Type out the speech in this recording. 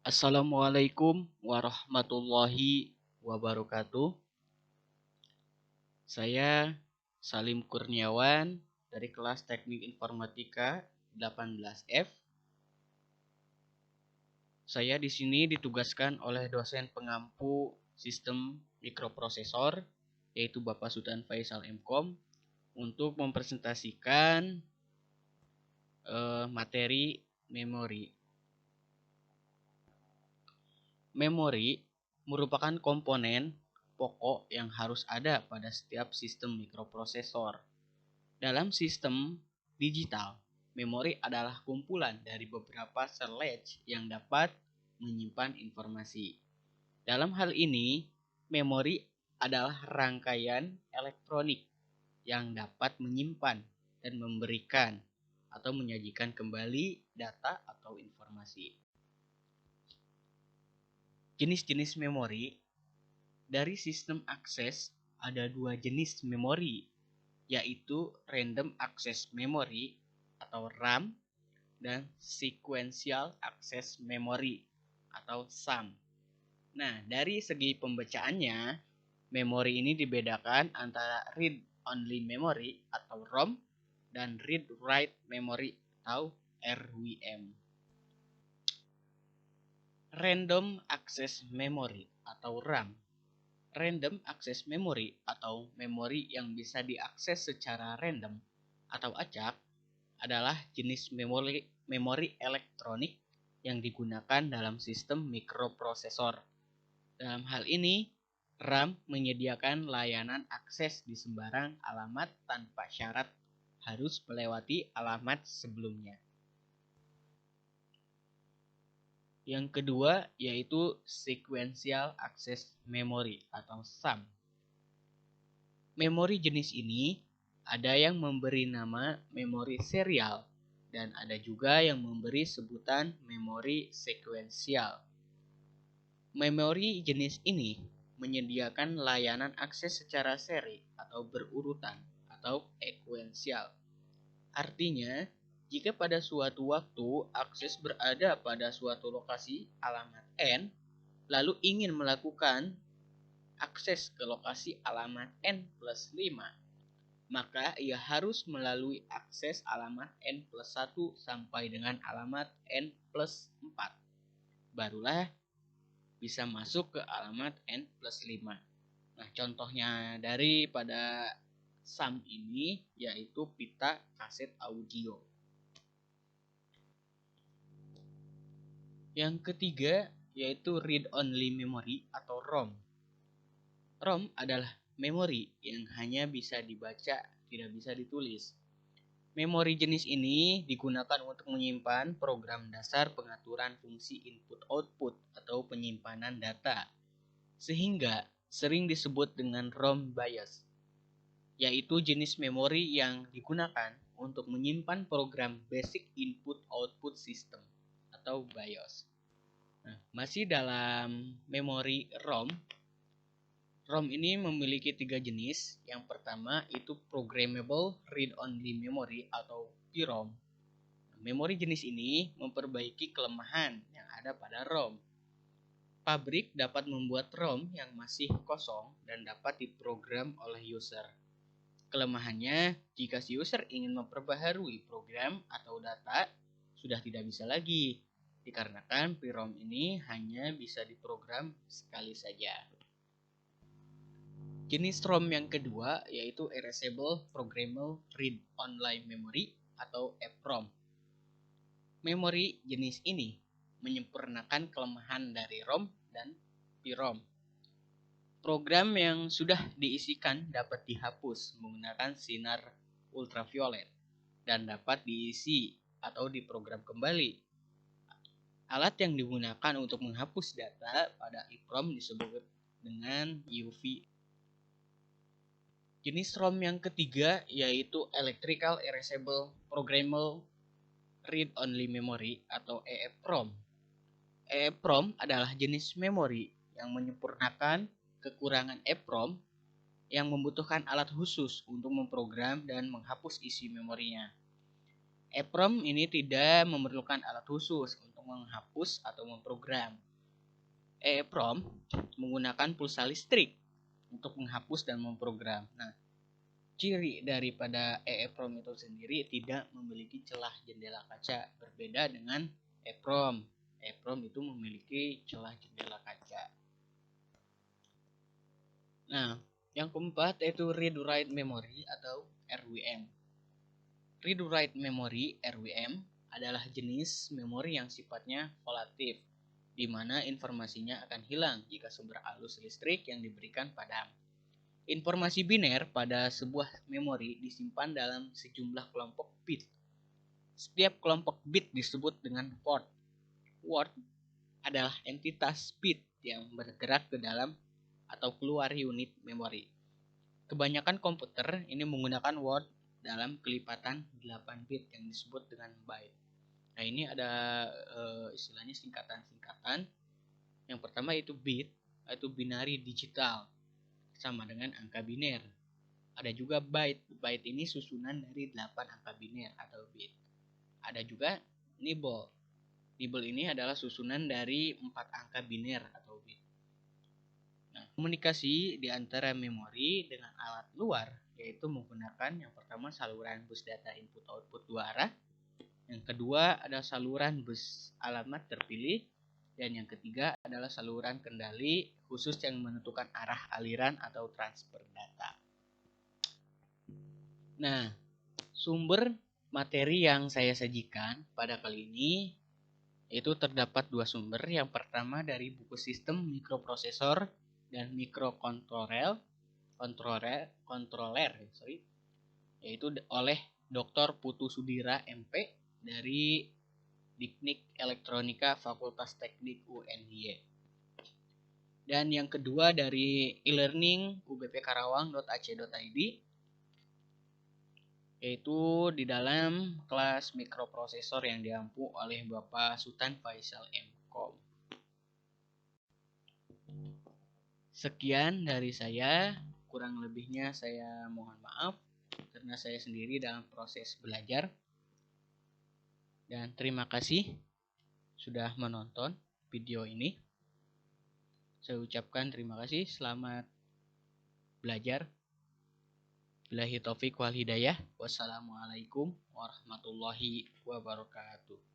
Assalamualaikum warahmatullahi wabarakatuh. Saya Salim Kurniawan dari kelas Teknik Informatika 18F. Saya di sini ditugaskan oleh dosen pengampu sistem mikroprosesor, yaitu Bapak Sultan Faisal MKom, untuk mempresentasikan materi memori. Memori merupakan komponen pokok yang harus ada pada setiap sistem mikroprosesor. Dalam sistem digital, memori adalah kumpulan dari beberapa sel latch yang dapat menyimpan informasi. Dalam hal ini, memori adalah rangkaian elektronik yang dapat menyimpan dan memberikan atau menyajikan kembali data atau informasi. Jenis-jenis memori dari sistem akses ada dua jenis memori, yaitu Random Access Memory atau RAM dan Sequential Access Memory atau SAM. Nah, dari segi pembacaannya, memori ini dibedakan antara Read-Only Memory atau ROM dan Read-Write Memory atau RWM. Random Access Memory atau RAM. Random Access Memory atau memori yang bisa diakses secara random atau acak adalah jenis memori elektronik yang digunakan dalam sistem mikroprosesor. Dalam hal ini, RAM menyediakan layanan akses di sembarang alamat tanpa syarat harus melewati alamat sebelumnya. Yang kedua yaitu Sequential Access Memory atau SAM. Memori jenis ini ada yang memberi nama memori serial dan ada juga yang memberi sebutan memori sekuensial. Memori jenis ini menyediakan layanan akses secara seri atau berurutan atau ekuensial. Artinya, jika pada suatu waktu akses berada pada suatu lokasi alamat N, lalu ingin melakukan akses ke lokasi alamat N plus 5, maka ia harus melalui akses alamat N plus 1 sampai dengan alamat N plus 4. Barulah bisa masuk ke alamat N plus 5. Nah, contohnya daripada SAM ini yaitu pita kaset audio. Yang ketiga yaitu read-only memory atau ROM. ROM adalah memori yang hanya bisa dibaca, tidak bisa ditulis. Memori jenis ini digunakan untuk menyimpan program dasar pengaturan fungsi input-output atau penyimpanan data, sehingga sering disebut dengan ROM BIOS, yaitu jenis memori yang digunakan untuk menyimpan program Basic Input Output System atau BIOS. Nah, masih dalam memori ROM, ROM ini memiliki 3 jenis. Yang pertama itu Programmable Read-Only Memory atau PROM. Memori jenis ini memperbaiki kelemahan yang ada pada ROM. Pabrik dapat membuat ROM yang masih kosong dan dapat diprogram oleh user. Kelemahannya, jika si user ingin memperbaharui program atau data, sudah tidak bisa lagi, dikarenakan PROM ini hanya bisa diprogram sekali saja. Jenis ROM yang kedua yaitu Erasable Programmable Read-Only Memory atau EPROM. Memori jenis ini menyempurnakan kelemahan dari ROM dan PROM. Program yang sudah diisikan dapat dihapus menggunakan sinar ultraviolet dan dapat diisi atau diprogram kembali. Alat yang digunakan untuk menghapus data pada EPROM disebut dengan UV. Jenis ROM yang ketiga yaitu Electrical Erasable Programmable Read-Only Memory atau EEPROM. EEPROM adalah jenis memori yang menyempurnakan kekurangan EPROM yang membutuhkan alat khusus untuk memprogram dan menghapus isi memorinya. EPROM ini tidak memerlukan alat khusus untuk untuk menghapus atau memprogram. EEPROM menggunakan pulsa listrik untuk menghapus dan memprogram. Nah, ciri daripada EEPROM itu sendiri tidak memiliki celah jendela kaca, berbeda dengan EEPROM. EEPROM itu memiliki celah jendela kaca. Nah, yang keempat yaitu read-write memory atau RWM. Read-write memory (RWM) adalah jenis memori yang sifatnya volatif, di mana informasinya akan hilang jika sumber arus listrik yang diberikan padam. Informasi biner pada sebuah memori disimpan dalam sejumlah kelompok bit. Setiap kelompok bit disebut dengan word. Word adalah entitas bit yang bergerak ke dalam atau keluar unit memori. Kebanyakan komputer ini menggunakan word dalam kelipatan 8 bit yang disebut dengan byte. Nah, ini ada istilahnya singkatan-singkatan. Yang pertama yaitu bit, yaitu binary digital, sama dengan angka biner. Ada juga byte. Byte ini susunan dari 8 angka biner atau bit. Ada juga nibble. Nibble ini adalah susunan dari 4 angka biner atau bit. Nah, komunikasi di antara memori dengan alat luar yaitu menggunakan yang pertama saluran bus data input output 2 arah, yang kedua adalah saluran bus alamat terpilih, dan yang ketiga adalah saluran kendali khusus yang menentukan arah aliran atau transfer data. Nah, sumber materi yang saya sajikan pada kali ini itu terdapat 2 sumber. Yang pertama dari buku sistem mikroprosesor dan mikrokontroler, yaitu oleh Dr. Putu Sudira MP dari Teknik Elektronika Fakultas Teknik UNY. Dan yang kedua dari e-learning ubpkarawang.ac.id, yaitu di dalam kelas mikroprosesor yang diampu oleh Bapak Sultan Faisal M.Com. Sekian dari saya, kurang lebihnya saya mohon maaf karena saya sendiri dalam proses belajar. Dan terima kasih sudah menonton video ini. Saya ucapkan terima kasih, selamat belajar. Billahi taufik wal hidayah. Wassalamualaikum warahmatullahi wabarakatuh.